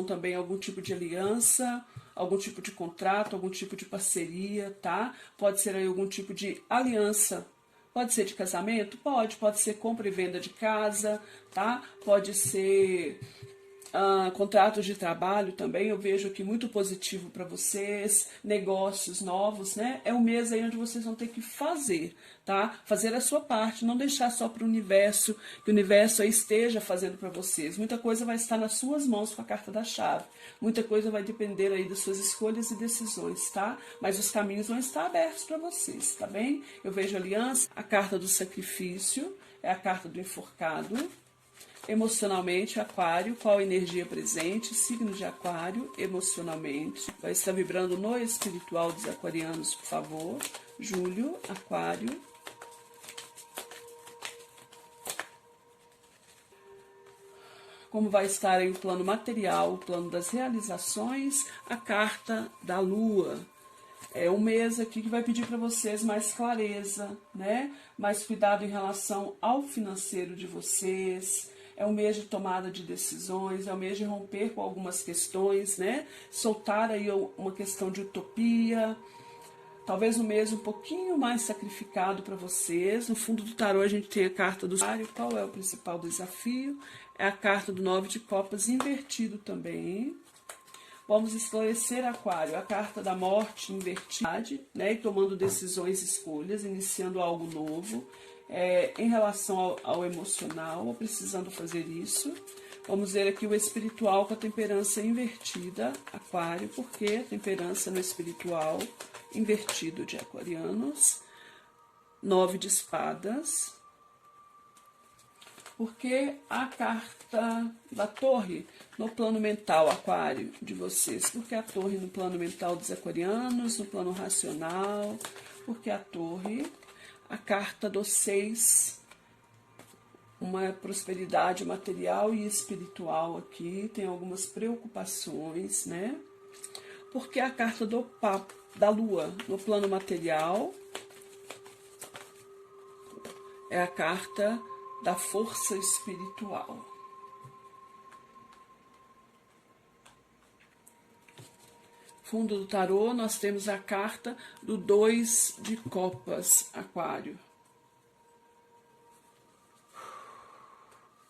relação também a algum tipo de aliança, algum tipo de contrato, algum tipo de parceria, tá? Pode ser aí algum tipo de aliança. Pode ser de casamento? Pode ser compra e venda de casa, tá? Pode ser contratos de trabalho também, eu vejo aqui muito positivo para vocês, negócios novos, né? É um mês aí onde vocês vão ter que fazer, tá? Fazer a sua parte, não deixar só para o universo, que o universo aí esteja fazendo para vocês. Muita coisa vai estar nas suas mãos com a carta da chave. Muita coisa vai depender aí das suas escolhas e decisões, tá? Mas os caminhos vão estar abertos para vocês, tá bem? Eu vejo aliança, a carta do sacrifício, é a carta do enforcado. Emocionalmente, Aquário, qual a energia presente? Signo de Aquário, emocionalmente. Vai estar vibrando no espiritual dos aquarianos, por favor. Júlio, Aquário. Como vai estar aí o plano material, o plano das realizações, a carta da Lua. É um mês aqui que vai pedir para vocês mais clareza, né? Mais cuidado em relação ao financeiro de vocês. É um mês de tomada de decisões, é um mês de romper com algumas questões, né? Soltar aí uma questão de utopia. Talvez um mês um pouquinho mais sacrificado para vocês. No fundo do tarô a gente tem a carta do Aquário. Qual é o principal desafio? É a carta do 9 de copas invertido também. Vamos esclarecer, Aquário, a carta da morte invertida, né? E tomando decisões, escolhas, iniciando algo novo. Em relação ao emocional, ou precisando fazer isso. Vamos ver aqui o espiritual com a temperança invertida, Aquário, porque a temperança no espiritual invertido de aquarianos. 9 de espadas. Porque a carta da torre no plano mental, Aquário, de vocês. Porque a torre no plano mental dos aquarianos, no plano racional. Porque a torre... A carta do 6, uma prosperidade material e espiritual aqui, tem algumas preocupações, né? Porque a carta da Lua no plano material é a carta da força espiritual. Fundo do tarô, nós temos a carta do 2 de copas, Aquário.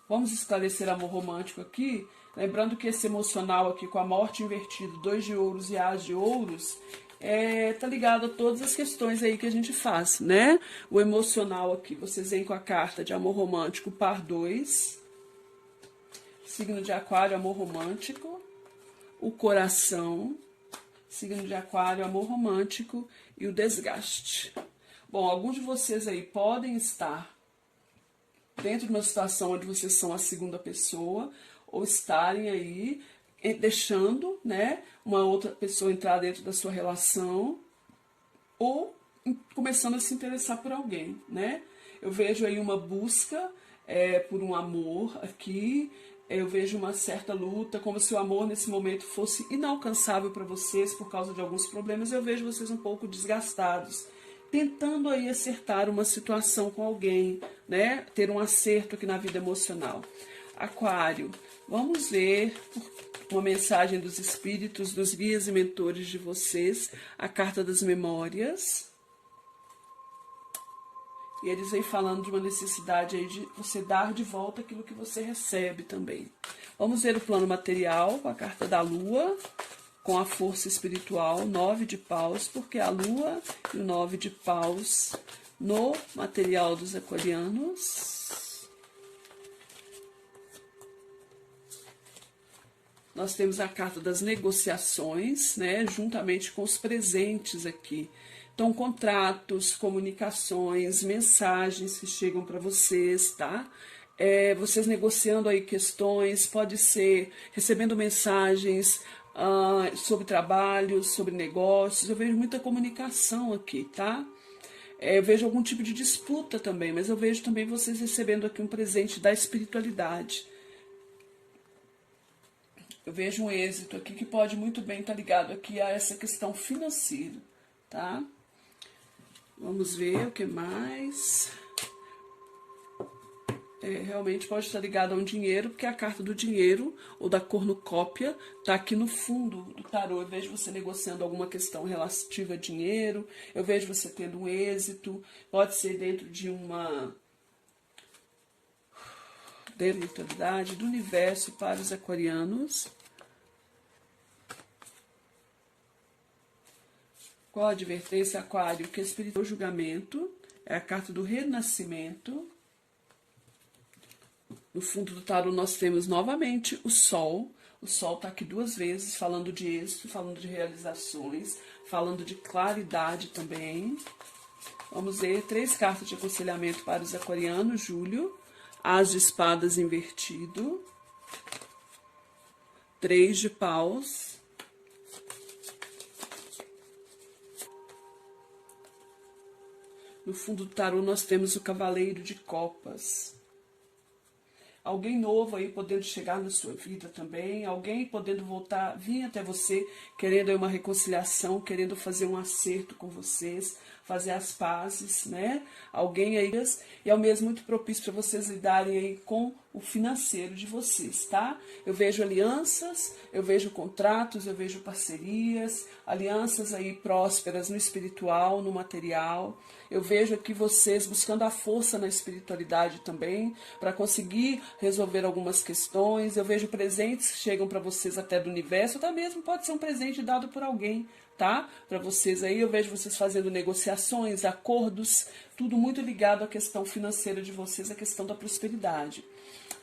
Vamos esclarecer amor romântico aqui, lembrando que esse emocional aqui com a morte invertida, 2 de ouros e as de ouros, tá ligado a todas as questões aí que a gente faz, né? O emocional aqui, vocês vêm com a carta de amor romântico, par 2, signo de Aquário, amor romântico, o coração, signo de Aquário, amor romântico e o desgaste. Bom, alguns de vocês aí podem estar dentro de uma situação onde vocês são a segunda pessoa ou estarem aí deixando, né, uma outra pessoa entrar dentro da sua relação ou começando a se interessar por alguém, né? Eu vejo aí uma busca por um amor aqui. Eu vejo uma certa luta, como se o amor nesse momento fosse inalcançável para vocês por causa de alguns problemas. Eu vejo vocês um pouco desgastados, tentando aí acertar uma situação com alguém, né? Ter um acerto aqui na vida emocional. Aquário, vamos ver uma mensagem dos espíritos, dos guias e mentores de vocês, a carta das memórias. E eles vêm falando de uma necessidade aí de você dar de volta aquilo que você recebe também. Vamos ver o plano material com a carta da Lua, com a força espiritual, 9 de paus, porque a Lua e o 9 de paus no material dos aquarianos. Nós temos a carta das negociações, né, juntamente com os presentes aqui. Então, contratos, comunicações, mensagens que chegam para vocês, tá? Vocês negociando aí questões, pode ser recebendo mensagens sobre trabalho, sobre negócios. Eu vejo muita comunicação aqui, tá? Eu vejo algum tipo de disputa também, mas eu vejo também vocês recebendo aqui um presente da espiritualidade. Eu vejo um êxito aqui que pode muito bem estar ligado aqui a essa questão financeira, tá? Vamos ver o que mais. realmente pode estar ligado a um dinheiro, porque a carta do dinheiro ou da cornucópia está aqui no fundo do tarô. Eu vejo você negociando alguma questão relativa a dinheiro, eu vejo você tendo um êxito, pode ser dentro de uma espiritualidade do universo para os aquarianos. Qual a advertência, Aquário? Que espiritual julgamento é a carta do renascimento. No fundo do tarô nós temos novamente o Sol. O Sol está aqui duas vezes, falando de êxito, falando de realizações, falando de claridade também. Vamos ver 3 cartas de aconselhamento para os aquarianos, Júlio. As de espadas invertido. 3 de paus. No fundo do tarô nós temos o cavaleiro de copas. Alguém novo aí podendo chegar na sua vida também, alguém podendo voltar, vir até você, querendo aí uma reconciliação, querendo fazer um acerto com vocês, fazer as pazes, né? Alguém aí, e ao mesmo muito propício para vocês lidarem aí com o financeiro de vocês, tá? Eu vejo alianças, eu vejo contratos, eu vejo parcerias, alianças aí prósperas no espiritual, no material. Eu vejo aqui vocês buscando a força na espiritualidade também, para conseguir resolver algumas questões. Eu vejo presentes que chegam para vocês até do universo, até mesmo pode ser um presente dado por alguém, tá? Para vocês aí, eu vejo vocês fazendo negociações, acordos, tudo muito ligado à questão financeira de vocês, à questão da prosperidade.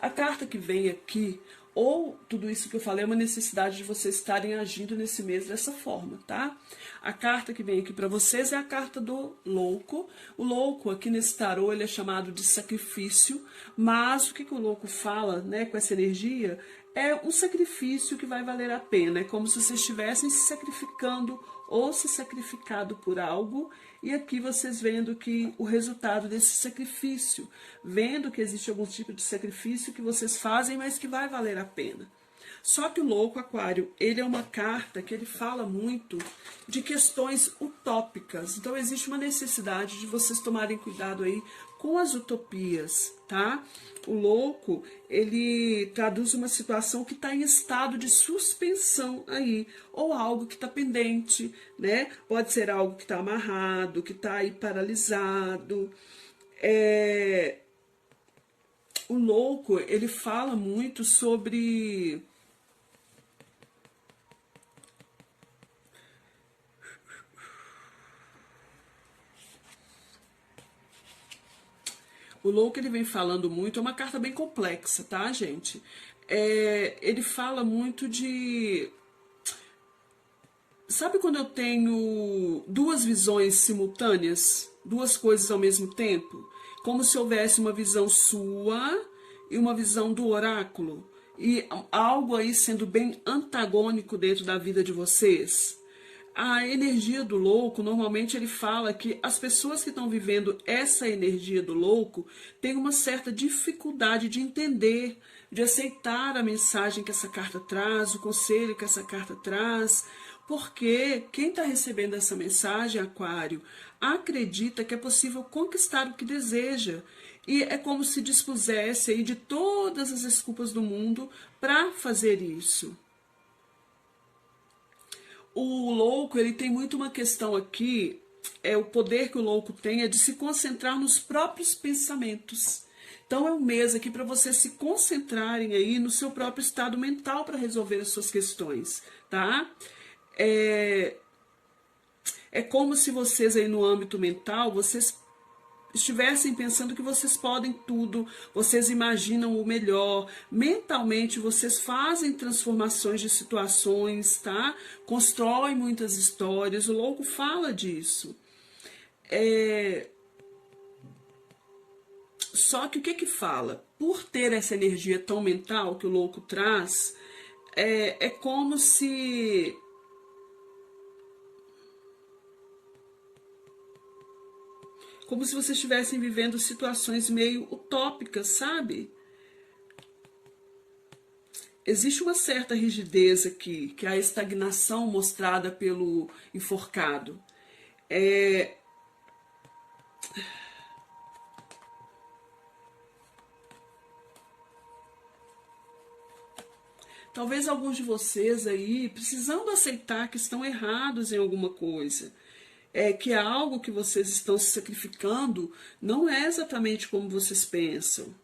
A carta que vem aqui, ou tudo isso que eu falei, é uma necessidade de vocês estarem agindo nesse mês dessa forma, tá? A carta que vem aqui para vocês é a carta do louco. O louco, aqui nesse tarô, ele é chamado de sacrifício, mas o que o louco fala, né, com essa energia, é um sacrifício que vai valer a pena. É como se vocês estivessem se sacrificando ou se sacrificado por algo, e aqui vocês vendo que o resultado desse sacrifício, vendo que existe algum tipo de sacrifício que vocês fazem, mas que vai valer a pena. Só que o louco, Aquário, ele é uma carta que ele fala muito de questões utópicas. Então existe uma necessidade de vocês tomarem cuidado aí com as utopias, tá? O louco, ele traduz uma situação que está em estado de suspensão aí, ou algo que está pendente, né? Pode ser algo que está amarrado, que está aí paralisado. O louco, ele fala muito sobre... O louco, ele vem falando muito, é uma carta bem complexa, tá, gente? Ele fala muito de... Sabe quando eu tenho duas visões simultâneas? Duas coisas ao mesmo tempo? Como se houvesse uma visão sua e uma visão do oráculo. E algo aí sendo bem antagônico dentro da vida de vocês. A energia do louco, normalmente ele fala que as pessoas que estão vivendo essa energia do louco têm uma certa dificuldade de entender, de aceitar a mensagem que essa carta traz, o conselho que essa carta traz, porque quem está recebendo essa mensagem, Aquário, acredita que é possível conquistar o que deseja. E é como se dispusesse aí de todas as desculpas do mundo para fazer isso. O louco, ele tem muito uma questão aqui, o poder que o louco tem é de se concentrar nos próprios pensamentos. Então é um mês aqui para vocês se concentrarem aí no seu próprio estado mental para resolver as suas questões, tá? É como se vocês aí no âmbito mental, vocês estivessem pensando que vocês podem tudo, vocês imaginam o melhor, mentalmente vocês fazem transformações de situações, tá? Constroem muitas histórias, o louco fala disso. Só que o que fala? Por ter essa energia tão mental que o louco traz, é como se... Como se vocês estivessem vivendo situações meio utópicas, sabe? Existe uma certa rigidez aqui, que é a estagnação mostrada pelo enforcado. Talvez alguns de vocês aí precisando aceitar que estão errados em alguma coisa. Que algo que vocês estão se sacrificando não é exatamente como vocês pensam.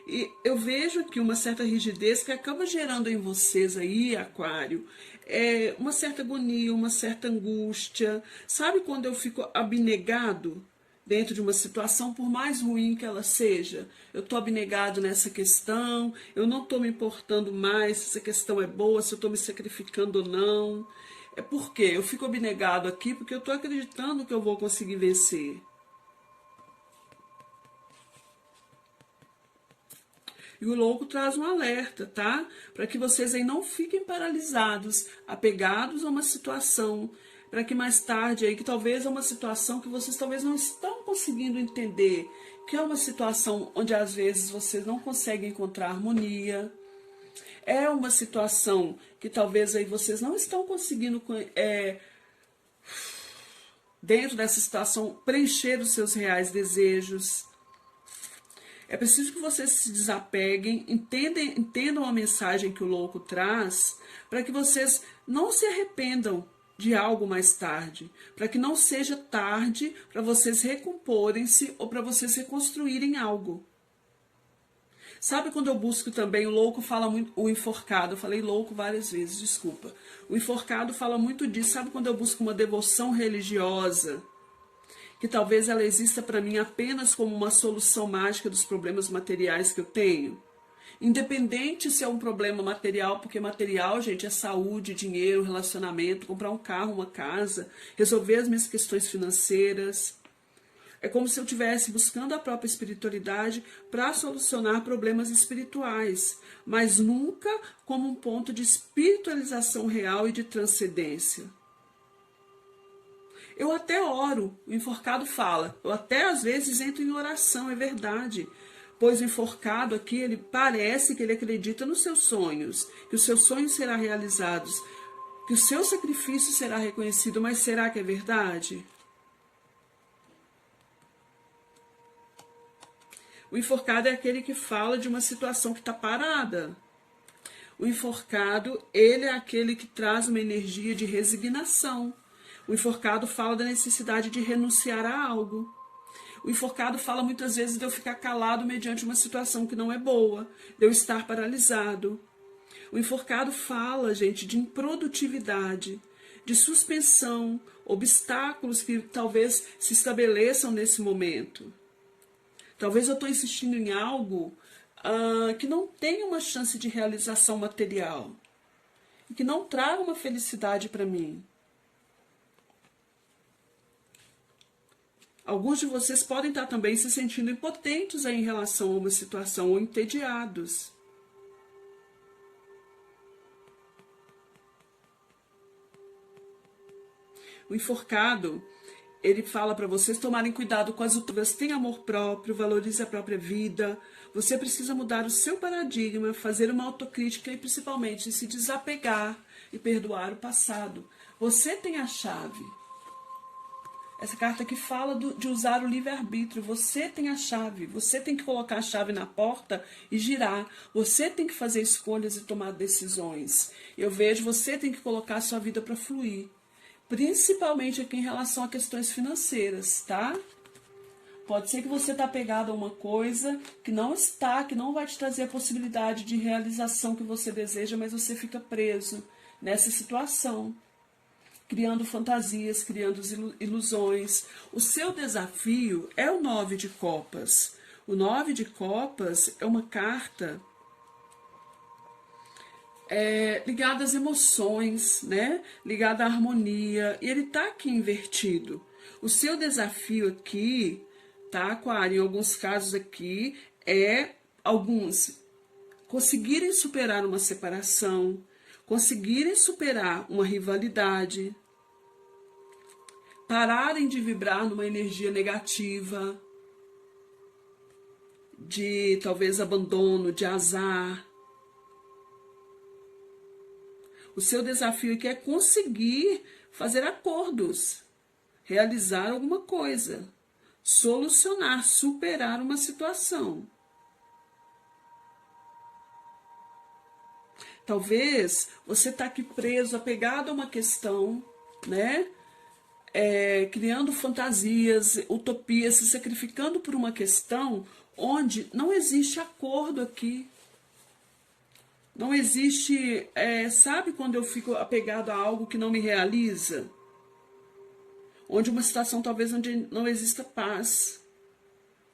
E eu vejo aqui uma certa rigidez que acaba gerando em vocês aí, Aquário, uma certa agonia, uma certa angústia. Sabe quando eu fico abnegado dentro de uma situação, por mais ruim que ela seja? Eu estou abnegado nessa questão, eu não estou me importando mais se essa questão é boa, se eu estou me sacrificando ou não. É porque eu fico abnegado aqui porque eu estou acreditando que eu vou conseguir vencer. E o louco traz um alerta, tá? Para que vocês aí não fiquem paralisados, apegados a uma situação, para que mais tarde aí, que talvez é uma situação que vocês talvez não estão conseguindo entender, que é uma situação onde às vezes vocês não conseguem encontrar harmonia, é uma situação que talvez aí vocês não estão conseguindo, dentro dessa situação, preencher os seus reais desejos. É preciso que vocês se desapeguem, entendam a mensagem que o louco traz, para que vocês não se arrependam de algo mais tarde, para que não seja tarde para vocês recomporem-se ou para vocês reconstruírem algo. Sabe quando eu busco também, o louco fala muito, o enforcado, eu falei louco várias vezes, desculpa. O enforcado fala muito disso, sabe quando eu busco uma devoção religiosa, que talvez ela exista para mim apenas como uma solução mágica dos problemas materiais que eu tenho. Independente se é um problema material, porque material, gente, é saúde, dinheiro, relacionamento, comprar um carro, uma casa, resolver as minhas questões financeiras. É como se eu estivesse buscando a própria espiritualidade para solucionar problemas espirituais, mas nunca como um ponto de espiritualização real e de transcendência. Eu até oro, o enforcado fala, eu até às vezes entro em oração, é verdade, pois o enforcado aqui, ele parece que ele acredita nos seus sonhos, que os seus sonhos serão realizados, que o seu sacrifício será reconhecido, mas será que é verdade? O enforcado é aquele que fala de uma situação que está parada. O enforcado, ele é aquele que traz uma energia de resignação. O enforcado fala da necessidade de renunciar a algo. O enforcado fala muitas vezes de eu ficar calado mediante uma situação que não é boa, de eu estar paralisado. O enforcado fala, gente, de improdutividade, de suspensão, obstáculos que talvez se estabeleçam nesse momento. Talvez eu estou insistindo em algo que não tenha uma chance de realização material e que não traga uma felicidade para mim. Alguns de vocês podem estar também se sentindo impotentes aí em relação a uma situação ou entediados. O enforcado, ele fala para vocês tomarem cuidado com as outras. Tenha amor próprio, valorize a própria vida. Você precisa mudar o seu paradigma, fazer uma autocrítica e principalmente se desapegar e perdoar o passado. Você tem a chave. Essa carta aqui fala de usar o livre-arbítrio. Você tem a chave. Você tem que colocar a chave na porta e girar. Você tem que fazer escolhas e tomar decisões. Eu vejo, você tem que colocar a sua vida para fluir. Principalmente aqui em relação a questões financeiras, tá? Pode ser que você está apegado a uma coisa que não vai te trazer a possibilidade de realização que você deseja, mas você fica preso nessa situação, criando fantasias, criando ilusões. O seu desafio é o 9 de copas. O 9 de copas é uma carta ligada às emoções, né? Ligada à harmonia. E ele está aqui invertido. O seu desafio aqui, tá, Aquário? Em alguns casos aqui, alguns conseguirem superar uma separação, conseguirem superar uma rivalidade, pararem de vibrar numa energia negativa, de talvez abandono, de azar. O seu desafio aqui é conseguir fazer acordos, realizar alguma coisa, solucionar, superar uma situação. Talvez você está aqui preso, apegado a uma questão, né? Criando fantasias, utopias, se sacrificando por uma questão onde não existe acordo aqui. Não existe, sabe quando eu fico apegado a algo que não me realiza? Onde uma situação talvez onde não exista paz,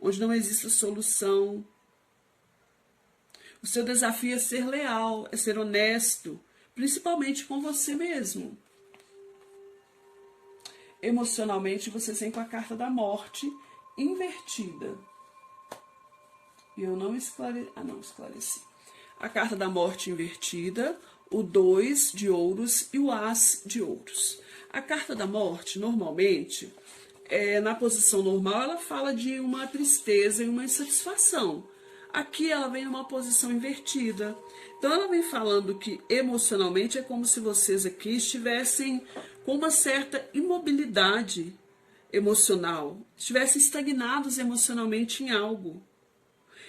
onde não exista solução. O seu desafio é ser leal, é ser honesto, principalmente com você mesmo. Emocionalmente, você vem com a carta da morte invertida. E eu não esclareci. Não esclareci. A carta da morte invertida, o 2 de ouros e o as de ouros. A carta da morte, normalmente, na posição normal, ela fala de uma tristeza e uma insatisfação. Aqui ela vem numa posição invertida. Então ela vem falando que emocionalmente é como se vocês aqui estivessem com uma certa imobilidade emocional, estivessem estagnados emocionalmente em algo.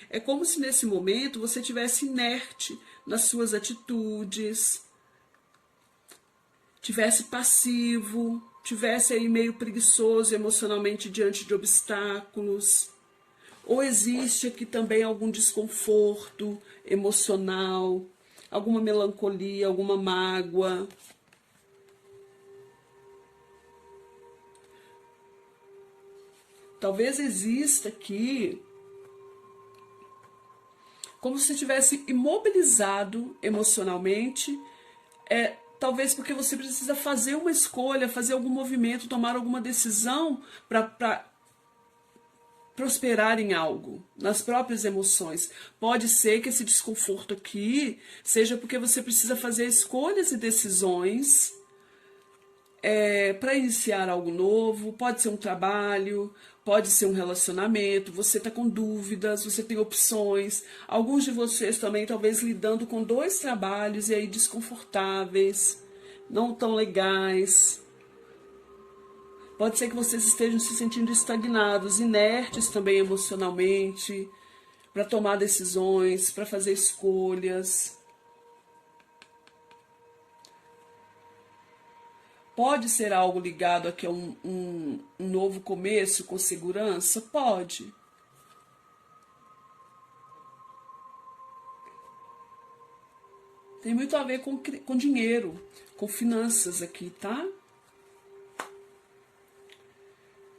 É como se nesse momento você estivesse inerte nas suas atitudes, tivesse passivo, tivesse aí meio preguiçoso emocionalmente diante de obstáculos. Ou existe aqui também algum desconforto emocional, alguma melancolia, alguma mágoa. Talvez exista aqui como se estivesse imobilizado emocionalmente, talvez porque você precisa fazer uma escolha, fazer algum movimento, tomar alguma decisão para prosperar em algo, nas próprias emoções. Pode ser que esse desconforto aqui seja porque você precisa fazer escolhas e decisões para iniciar algo novo. Pode ser um trabalho, pode ser um relacionamento, você está com dúvidas, você tem opções. Alguns de vocês também talvez lidando com 2 trabalhos e aí desconfortáveis, não tão legais. Pode ser que vocês estejam se sentindo estagnados, inertes também emocionalmente, para tomar decisões, para fazer escolhas. Pode ser algo ligado aqui a um novo começo com segurança? Pode. Tem muito a ver com dinheiro, com finanças aqui, tá?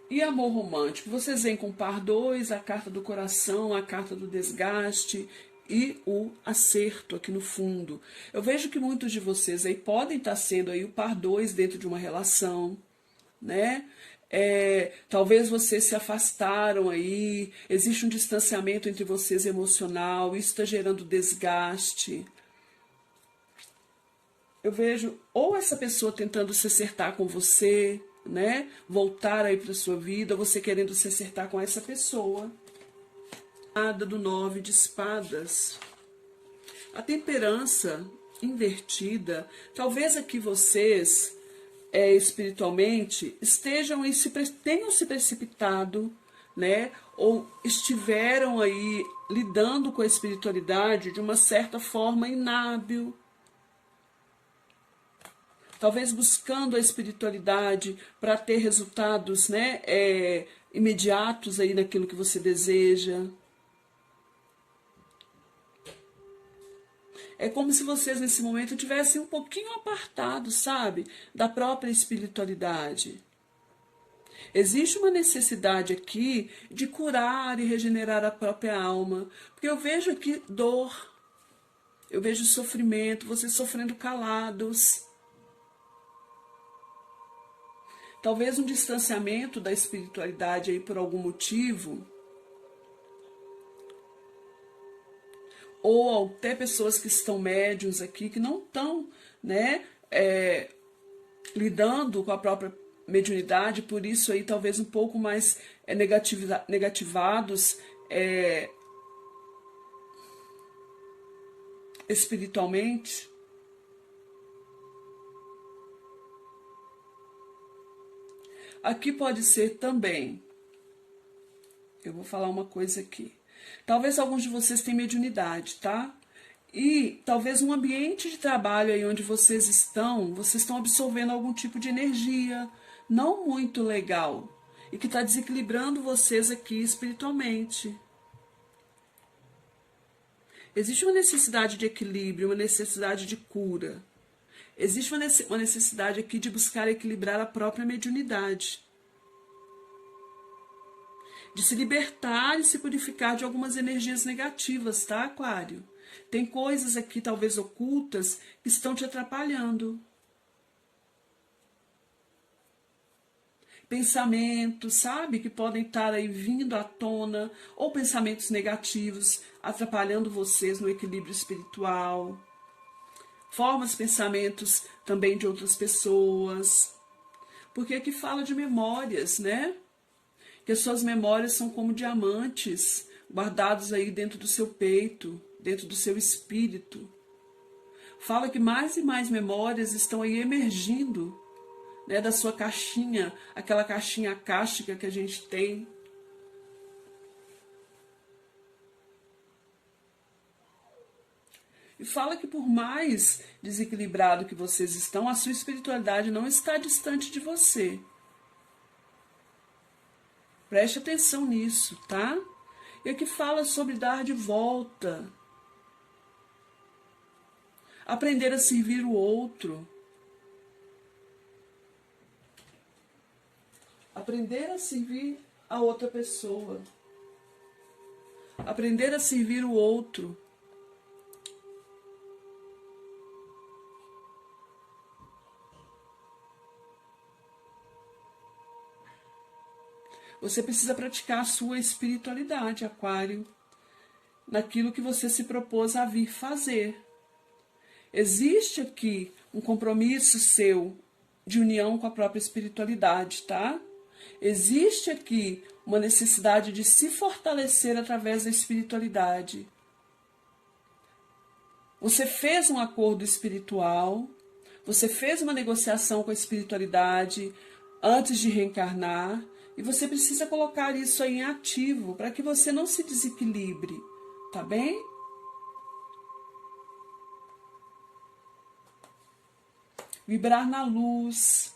E amor romântico? Vocês vêm com o par 2, a carta do coração, a carta do desgaste e o acerto aqui no fundo. Eu vejo que muitos de vocês aí podem estar sendo aí o par 2 dentro de uma relação, né? Talvez vocês se afastaram aí, existe um distanciamento entre vocês emocional, isso está gerando desgaste. Eu vejo ou essa pessoa tentando se acertar com você, né? Voltar aí para sua vida, você querendo se acertar com essa pessoa. Nada do 9 de espadas. A temperança invertida. Talvez aqui vocês, espiritualmente, tenham se precipitado, né? Ou estiveram aí lidando com a espiritualidade de uma certa forma inábil. Talvez buscando a espiritualidade para ter resultados, né, imediatos aí naquilo que você deseja. É como se vocês nesse momento tivessem um pouquinho apartados, sabe, da própria espiritualidade. Existe uma necessidade aqui de curar e regenerar a própria alma, porque eu vejo aqui dor, eu vejo sofrimento, vocês sofrendo calados. Talvez um distanciamento da espiritualidade aí por algum motivo. Ou até pessoas que estão médiuns aqui, que não estão, né, lidando com a própria mediunidade, por isso aí talvez um pouco mais negativados espiritualmente. Aqui pode ser também, eu vou falar uma coisa aqui. Talvez alguns de vocês tenham mediunidade, tá? E talvez um ambiente de trabalho aí onde vocês estão absorvendo algum tipo de energia não muito legal e que está desequilibrando vocês aqui espiritualmente. Existe uma necessidade de equilíbrio, uma necessidade de cura. Existe uma necessidade aqui de buscar equilibrar a própria mediunidade. De se libertar e se purificar de algumas energias negativas, tá, Aquário? Tem coisas aqui, talvez ocultas, que estão te atrapalhando. Pensamentos, sabe, que podem estar aí vindo à tona, ou pensamentos negativos, atrapalhando vocês no equilíbrio espiritual. Formas, pensamentos também de outras pessoas. Porque aqui fala de memórias, né? Que as suas memórias são como diamantes, guardados aí dentro do seu peito, dentro do seu espírito. Fala que mais e mais memórias estão aí emergindo, né, da sua caixinha, aquela caixinha akáshica que a gente tem. E fala que por mais desequilibrado que vocês estão, a sua espiritualidade não está distante de você. Preste atenção nisso, tá? E aqui fala sobre dar de volta. Aprender a servir o outro. Aprender a servir a outra pessoa. Aprender a servir o outro. Você precisa praticar a sua espiritualidade, Aquário, naquilo que você se propôs a vir fazer. Existe aqui um compromisso seu de união com a própria espiritualidade, tá? Existe aqui uma necessidade de se fortalecer através da espiritualidade. Você fez um acordo espiritual, você fez uma negociação com a espiritualidade antes de reencarnar, e você precisa colocar isso aí em ativo para que você não se desequilibre, tá bem? Vibrar na luz,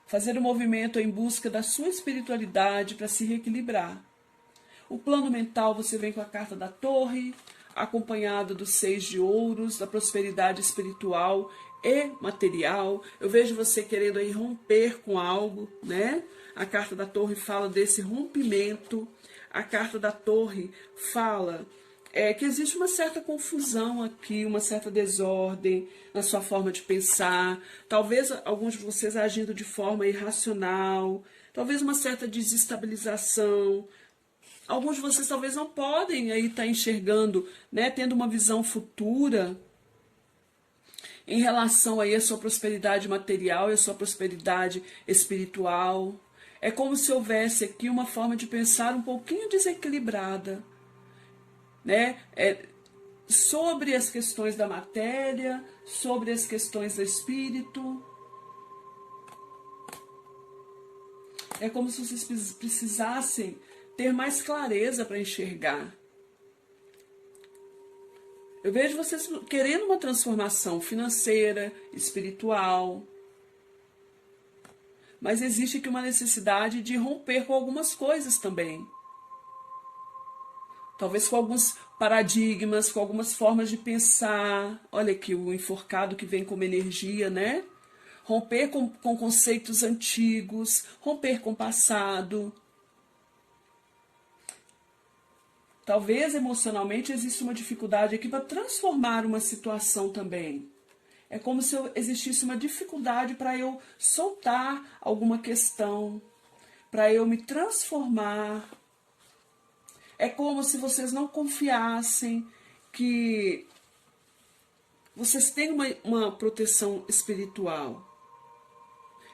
fazer um movimento em busca da sua espiritualidade para se reequilibrar. O plano mental, você vem com a carta da Torre, acompanhado dos 6 de ouros, da prosperidade espiritual e material. Eu vejo você querendo aí romper com algo, né? A carta da Torre fala desse rompimento. A carta da Torre fala que existe uma certa confusão aqui, uma certa desordem na sua forma de pensar. Talvez alguns de vocês agindo de forma irracional. Talvez uma certa desestabilização. Alguns de vocês talvez não podem aí estar enxergando, né, tendo uma visão futura em relação aí à sua prosperidade material e à sua prosperidade espiritual. É como se houvesse aqui uma forma de pensar um pouquinho desequilibrada, né, sobre as questões da matéria, sobre as questões do espírito. É como se vocês precisassem ter mais clareza para enxergar. Eu vejo vocês querendo uma transformação financeira, espiritual. Mas existe aqui uma necessidade de romper com algumas coisas também. Talvez com alguns paradigmas, com algumas formas de pensar. Olha aqui o enforcado que vem como energia, né? Romper com conceitos antigos, romper com o passado. Talvez emocionalmente exista uma dificuldade aqui para transformar uma situação também. É como se existisse uma dificuldade para eu soltar alguma questão, para eu me transformar. É como se vocês não confiassem que vocês têm uma proteção espiritual.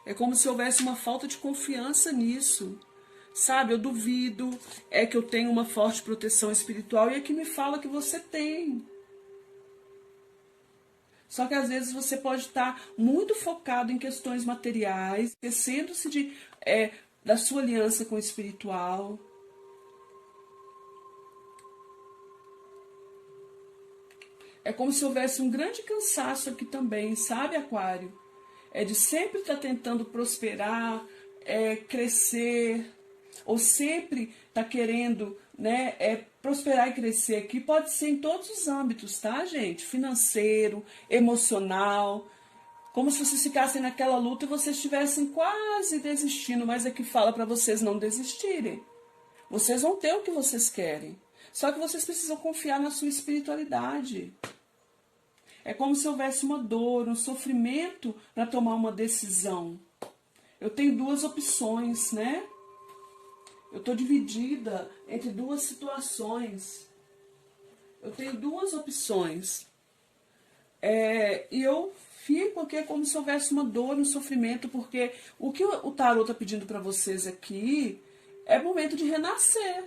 É como se houvesse uma falta de confiança nisso. Sabe, eu duvido, é que eu tenho uma forte proteção espiritual e é que me fala que você tem. Só que às vezes você pode estar muito focado em questões materiais, esquecendo-se da sua aliança com o espiritual. É como se houvesse um grande cansaço aqui também, sabe, Aquário? É de sempre estar tentando prosperar, crescer, ou sempre estar querendo, né, prosperar e crescer aqui. Pode ser em todos os âmbitos, tá, gente? Financeiro, emocional. Como se vocês ficassem naquela luta e vocês estivessem quase desistindo, mas aqui fala para vocês não desistirem. Vocês vão ter o que vocês querem. Só que vocês precisam confiar na sua espiritualidade. É como se houvesse uma dor, um sofrimento para tomar uma decisão. Eu tenho duas opções, né? Eu estou dividida entre duas situações. Eu tenho duas opções. E eu fico aqui como se houvesse uma dor, um sofrimento, porque o que o tarot está pedindo para vocês aqui é momento de renascer.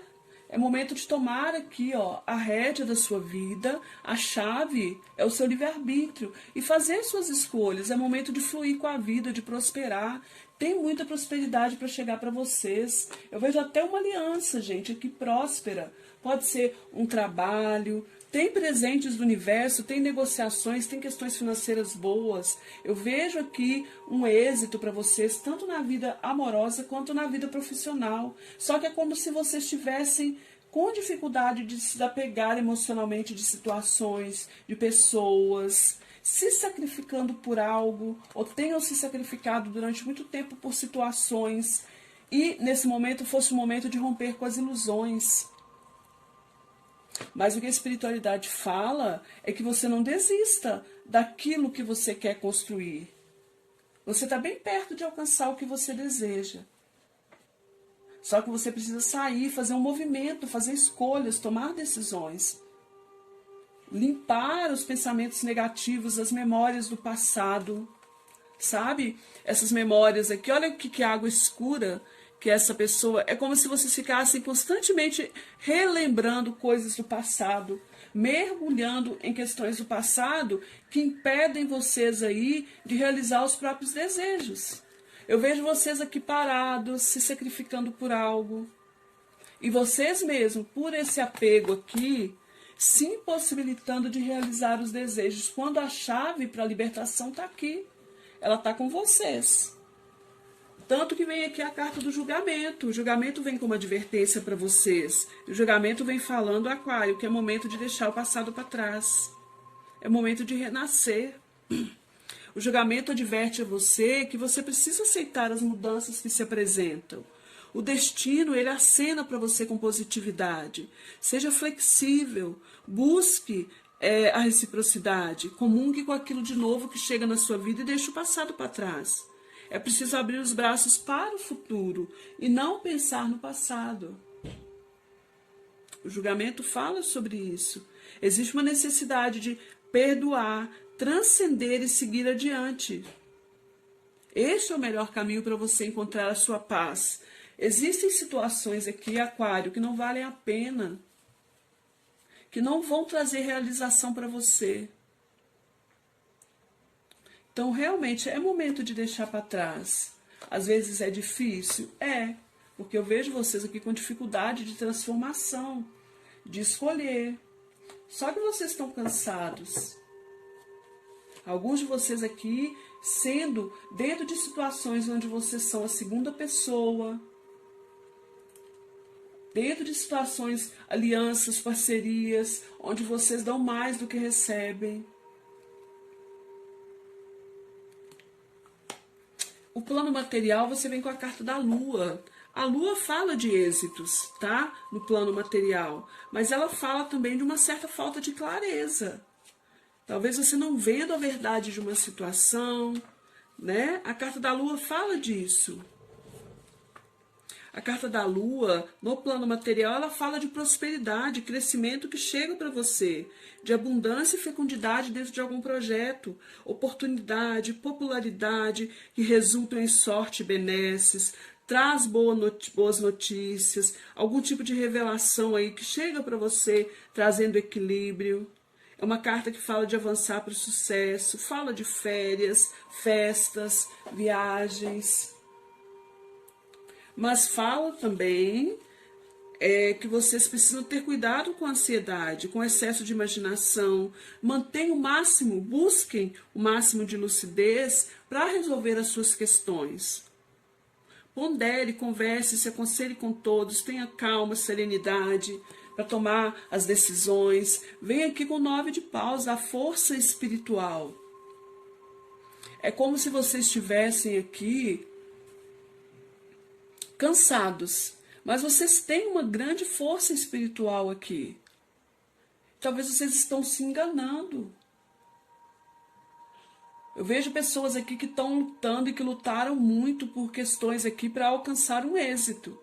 É momento de tomar aqui, ó, a rédea da sua vida, a chave é o seu livre-arbítrio e fazer suas escolhas. É momento de fluir com a vida, de prosperar. Tem muita prosperidade para chegar para vocês. Eu vejo até uma aliança, gente, aqui próspera. Pode ser um trabalho, tem presentes do universo, tem negociações, tem questões financeiras boas. Eu vejo aqui um êxito para vocês, tanto na vida amorosa quanto na vida profissional. Só que é como se vocês estivessem com dificuldade de se apegar emocionalmente de situações, de pessoas, se sacrificando por algo, ou tenham se sacrificado durante muito tempo por situações, e nesse momento fosse o momento de romper com as ilusões. Mas o que a espiritualidade fala é que você não desista daquilo que você quer construir. Você está bem perto de alcançar o que você deseja. Só que você precisa sair, fazer um movimento, fazer escolhas, tomar decisões. Limpar os pensamentos negativos, as memórias do passado. Sabe? Essas memórias aqui, olha o que é água escura, que essa pessoa, é como se vocês ficassem constantemente relembrando coisas do passado, mergulhando em questões do passado que impedem vocês aí de realizar os próprios desejos. Eu vejo vocês aqui parados, se sacrificando por algo, e vocês mesmos, por esse apego aqui, se impossibilitando de realizar os desejos, quando a chave para a libertação está aqui, ela está com vocês. Tanto que vem aqui a carta do julgamento. O julgamento vem como advertência para vocês. O julgamento vem falando, Aquário, que é momento de deixar o passado para trás. É momento de renascer. O julgamento adverte a você que você precisa aceitar as mudanças que se apresentam. O destino, ele acena para você com positividade. Seja flexível. Busque a reciprocidade. Comungue com aquilo de novo que chega na sua vida e deixe o passado para trás. É preciso abrir os braços para o futuro e não pensar no passado. O julgamento fala sobre isso. Existe uma necessidade de perdoar, transcender e seguir adiante. Este é o melhor caminho para você encontrar a sua paz. Existem situações aqui, Aquário, que não valem a pena, que não vão trazer realização para você. Então, realmente, é momento de deixar para trás. Às vezes é difícil? Porque eu vejo vocês aqui com dificuldade de transformação, de escolher. Só que vocês estão cansados. Alguns de vocês aqui sendo dentro de situações onde vocês são a segunda pessoa, dentro de situações, alianças, parcerias, onde vocês dão mais do que recebem. O plano material, você vem com a carta da Lua. A Lua fala de êxitos, tá? No plano material. Mas ela fala também de uma certa falta de clareza. Talvez você não vendo a verdade de uma situação, né? A carta da Lua fala disso. A carta da Lua, no plano material, ela fala de prosperidade, crescimento que chega para você, de abundância e fecundidade dentro de algum projeto, oportunidade, popularidade que resultam em sorte e benesses, traz boas notícias, algum tipo de revelação aí que chega para você, trazendo equilíbrio. É uma carta que fala de avançar para o sucesso, fala de férias, festas, viagens. Mas fala também é que vocês precisam ter cuidado com a ansiedade, com o excesso de imaginação. Mantenham o máximo, busquem o máximo de lucidez para resolver as suas questões. Pondere, converse, se aconselhe com todos, tenha calma, serenidade para tomar as decisões. Venha aqui com o 9 de paus, a força espiritual. É como se vocês estivessem aqui cansados, mas vocês têm uma grande força espiritual aqui. Talvez vocês estão se enganando. Eu vejo pessoas aqui que estão lutando e que lutaram muito por questões aqui para alcançar um êxito.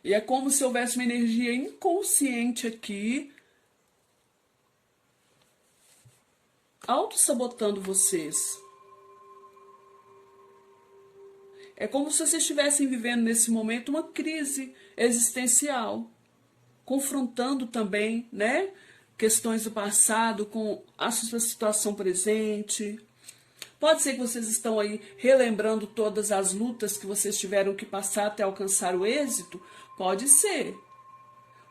E é como se houvesse uma energia inconsciente aqui, auto-sabotando vocês. É como se vocês estivessem vivendo nesse momento uma crise existencial, confrontando também, né, questões do passado com a sua situação presente. Pode ser que vocês estão aí relembrando todas as lutas que vocês tiveram que passar até alcançar o êxito. Pode ser.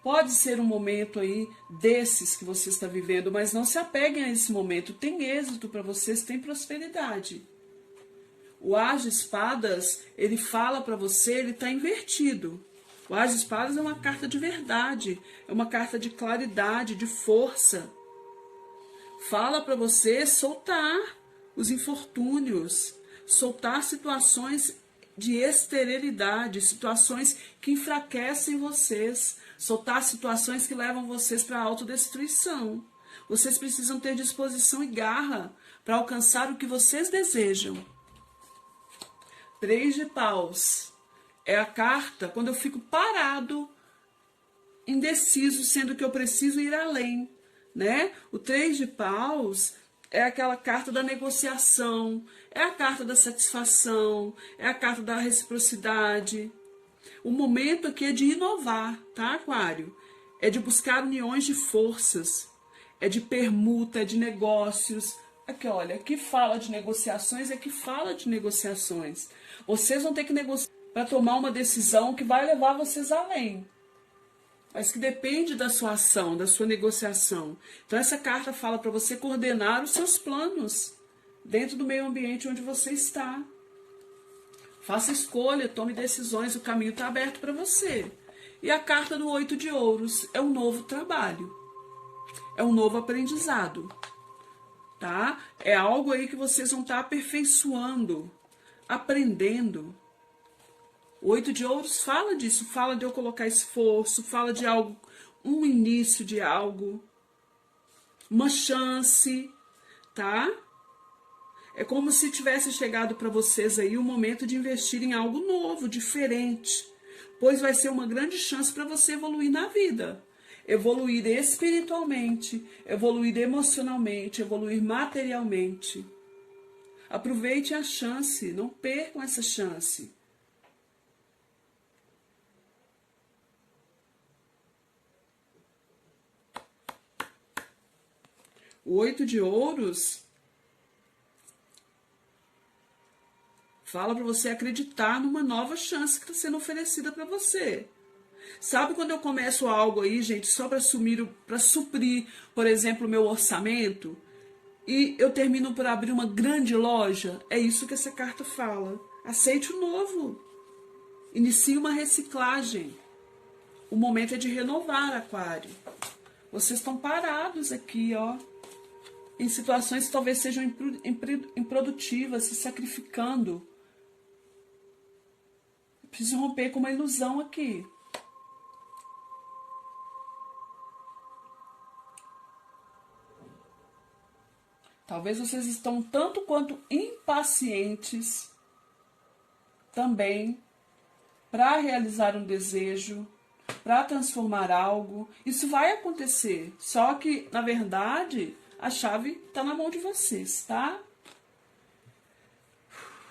Pode ser um momento aí desses que você está vivendo, mas não se apeguem a esse momento. Tem êxito para vocês, tem prosperidade. O As de Espadas, ele fala para você, ele está invertido. O As de Espadas é uma carta de verdade, é uma carta de claridade, de força. Fala para você soltar os infortúnios, soltar situações de esterilidade, situações que enfraquecem vocês, soltar situações que levam vocês para a autodestruição. Vocês precisam ter disposição e garra para alcançar o que vocês desejam. 3 de paus. É a carta quando eu fico parado, indeciso, sendo que eu preciso ir além, né? O 3 de paus é aquela carta da negociação, é a carta da satisfação, é a carta da reciprocidade. O momento aqui é de inovar, tá, Aquário? É de buscar uniões de forças, é de permuta, é de negócios. Aqui, olha, aqui fala de negociações, aqui fala de negociações. Vocês vão ter que negociar para tomar uma decisão que vai levar vocês além, mas que depende da sua ação, da sua negociação. Então essa carta fala para você coordenar os seus planos dentro do meio ambiente onde você está. Faça escolha, tome decisões, o caminho está aberto para você. E a carta do 8 de ouros é um novo trabalho, é um novo aprendizado, tá? É algo aí que vocês vão estar aperfeiçoando, aprendendo. O 8 de ouros fala disso, fala de eu colocar esforço, fala de algo, um início de algo, uma chance, tá? É como se tivesse chegado para vocês aí o momento de investir em algo novo, diferente, pois vai ser uma grande chance para você evoluir na vida. Evoluir espiritualmente, evoluir emocionalmente, evoluir materialmente. Aproveite a chance, não percam essa chance. O 8 de ouros fala para você acreditar numa nova chance que está sendo oferecida para você. Sabe quando eu começo algo aí, gente, só para suprir, por exemplo, o meu orçamento, e eu termino por abrir uma grande loja? É isso que essa carta fala. Aceite o novo. Inicie uma reciclagem. O momento é de renovar, Aquário. Vocês estão parados aqui, ó, em situações que talvez sejam improdutivas, se sacrificando. Preciso romper com uma ilusão aqui. Talvez vocês estão tanto quanto impacientes também para realizar um desejo, para transformar algo. Isso vai acontecer, só que, na verdade, a chave está na mão de vocês, tá?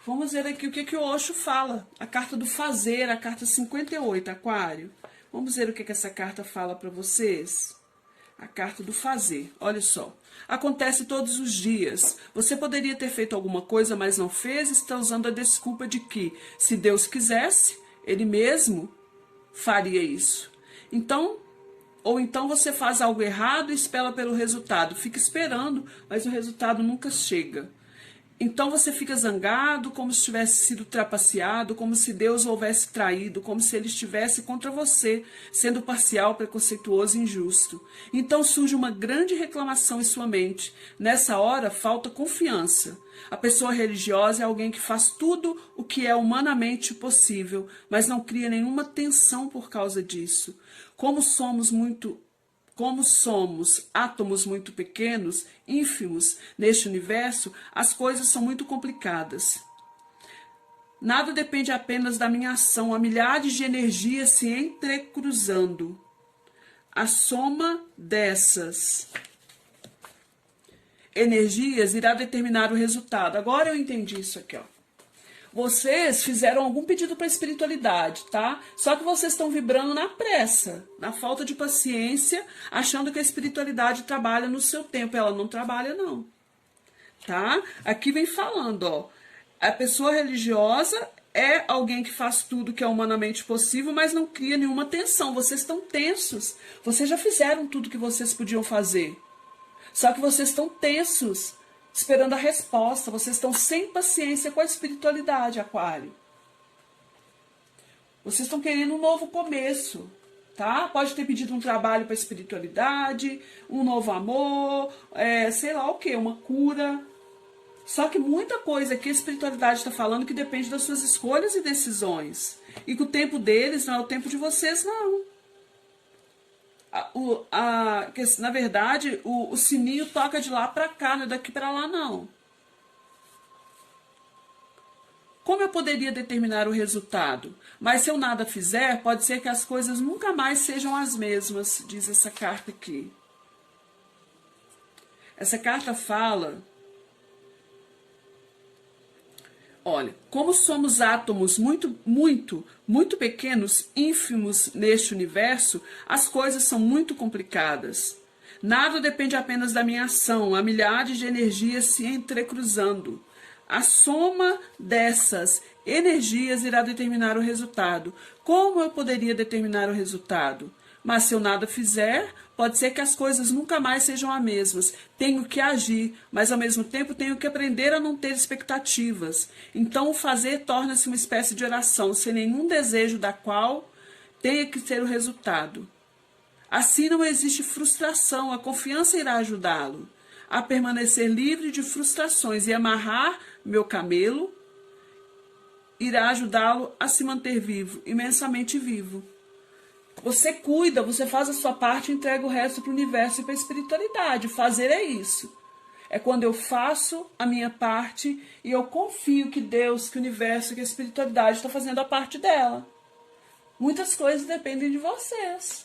Vamos ver aqui o que o Osho fala. A carta do fazer, a carta 58, Aquário. Vamos ver o que essa carta fala para vocês. A carta do fazer, olha só. Acontece todos os dias. Você poderia ter feito alguma coisa, mas não fez, está usando a desculpa de que, se Deus quisesse, Ele mesmo faria isso. Então, ou então você faz algo errado e espera pelo resultado. Fica esperando, mas o resultado nunca chega. Então você fica zangado, como se tivesse sido trapaceado, como se Deus o houvesse traído, como se ele estivesse contra você, sendo parcial, preconceituoso e injusto. Então surge uma grande reclamação em sua mente. Nessa hora, falta confiança. A pessoa religiosa é alguém que faz tudo o que é humanamente possível, mas não cria nenhuma tensão por causa disso. Como somos átomos muito pequenos, ínfimos neste universo, as coisas são muito complicadas. Nada depende apenas da minha ação, há milhares de energias se entrecruzando. A soma dessas energias irá determinar o resultado. Agora eu entendi isso aqui, ó. Vocês fizeram algum pedido para a espiritualidade, tá? Só que vocês estão vibrando na pressa, na falta de paciência, achando que a espiritualidade trabalha no seu tempo. Ela não trabalha, não. Tá? Aqui vem falando, ó. A pessoa religiosa é alguém que faz tudo que é humanamente possível, mas não cria nenhuma tensão. Vocês estão tensos. Vocês já fizeram tudo que vocês podiam fazer. Só que vocês estão tensos, esperando a resposta. Vocês estão sem paciência com a espiritualidade, Aquário. Vocês estão querendo um novo começo, tá? Pode ter pedido um trabalho para a espiritualidade, um novo amor, sei lá o que, uma cura. Só que muita coisa que a espiritualidade está falando que depende das suas escolhas e decisões. E que o tempo deles não é o tempo de vocês, não. Na verdade, o sininho toca de lá para cá, não é daqui para lá, não. Como eu poderia determinar o resultado? Mas se eu nada fizer, pode ser que as coisas nunca mais sejam as mesmas, diz essa carta aqui. Essa carta fala... Olha, como somos átomos muito pequenos, ínfimos neste universo, as coisas são muito complicadas. Nada depende apenas da minha ação, há milhares de energias se entrecruzando. A soma dessas energias irá determinar o resultado. Como eu poderia determinar o resultado? Mas se eu nada fizer, pode ser que as coisas nunca mais sejam as mesmas. Tenho que agir, mas ao mesmo tempo tenho que aprender a não ter expectativas. Então o fazer torna-se uma espécie de oração, sem nenhum desejo da qual tenha que ter o resultado. Assim não existe frustração, a confiança irá ajudá-lo a permanecer livre de frustrações e amarrar meu camelo irá ajudá-lo a se manter vivo, imensamente vivo. Você cuida, você faz a sua parte e entrega o resto para o universo e para a espiritualidade. Fazer é isso. É quando eu faço a minha parte e eu confio que Deus, que o universo, que a espiritualidade está fazendo a parte dela. Muitas coisas dependem de vocês.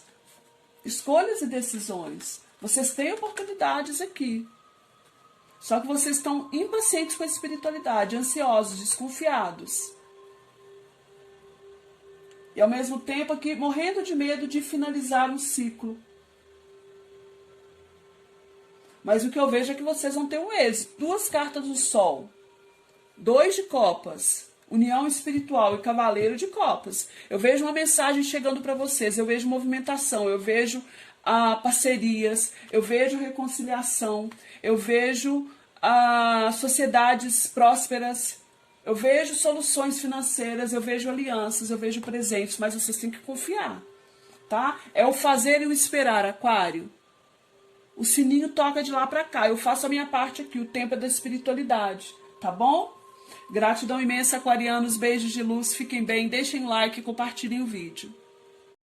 Escolhas e decisões. Vocês têm oportunidades aqui. Só que vocês estão impacientes com a espiritualidade, ansiosos, desconfiados. E ao mesmo tempo aqui morrendo de medo de finalizar um ciclo. Mas o que eu vejo é que vocês vão ter um êxito. 2 cartas do Sol. 2 de copas. União espiritual e Cavaleiro de copas. Eu vejo uma mensagem chegando para vocês. Eu vejo movimentação. Eu vejo parcerias. Eu vejo reconciliação. Eu vejo sociedades prósperas. Eu vejo soluções financeiras, eu vejo alianças, eu vejo presentes, mas vocês têm que confiar, tá? É o fazer e o esperar, Aquário. O sininho toca de lá para cá, eu faço a minha parte aqui, o tempo é da espiritualidade, tá bom? Gratidão imensa, aquarianos, beijos de luz, fiquem bem, deixem like e compartilhem o vídeo.